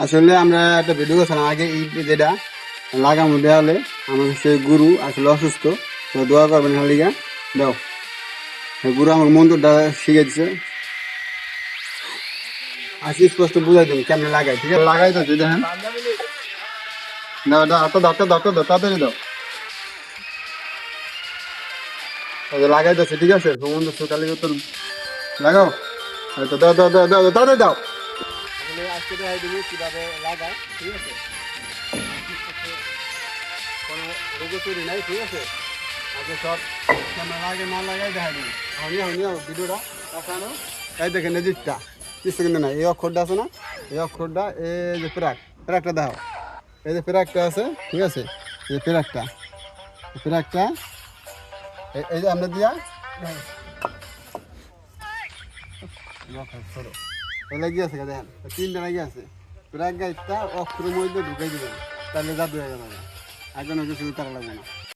আসলে আমরা একটা ভিডিও করছিলাম আগে, এই যেটা লাগামো দেওয়ালে আমার সেই গুরু আসলে অসুস্থ, তো দোয়া করবেন হালিগা দাও। এই গুরু আমাকে মন্ত্রটা শিখে দিচ্ছে, আসি স্পষ্ট বুঝাই দিন কেমনে লাগাই, ঠিক আছে? লাগাই তো দেখেন, দাও দাও হাতটা দাও, দাও দাও তাড়াতাড়ি দাও। এই যে লাগাই দিচ্ছে, ঠিক আছে? ভগবান সকালে তো লাগাও, এই তো দাও দাও দাও দাও তাড়াতাড়ি দাও। আসলে আজকে দেখাই দিবি কিভাবে লাগায়, ঠিক আছে? কোনো রোগও তৈরি নাই, ঠিক আছে? আগে সব কেমন লাগে না লাগাই দেখা দিবি। হনি হনি ভিডিওটা দেখানো। এই দেখেন এই জিটটা কিছু কিন্তু না, এই অক্ষরটা আছে না, এই অক্ষরটা এই যে প্রাকটা দাও, এই যে প্রাকটা আছে, ঠিক আছে? এই প্রাকটা এই যে আমরা দিয়া ছোট এই লাগিয়ে আছে, দেখেন তিনটা লাগিয়ে আছে। প্রাক গাইডটা অক্ষরের মধ্যে ঢুকাই দিবেন, তাহলে জাদু হয়ে যাবে, একজন কিছু তারা লাগবে না।